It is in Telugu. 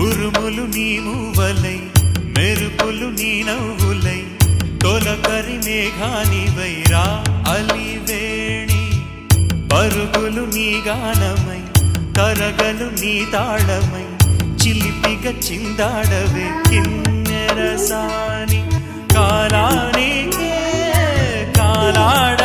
ఉరుములు నీ మూవలై మెరుపులు నీ నవ్వులై తొలకరి మేఘానివై రా అలివేణి పరుగులు నీ గానమై కరగలు నీ తాళమై చిలిపిగా చిందాడవే కిన్నెరసాని కాలానికే కాలాడ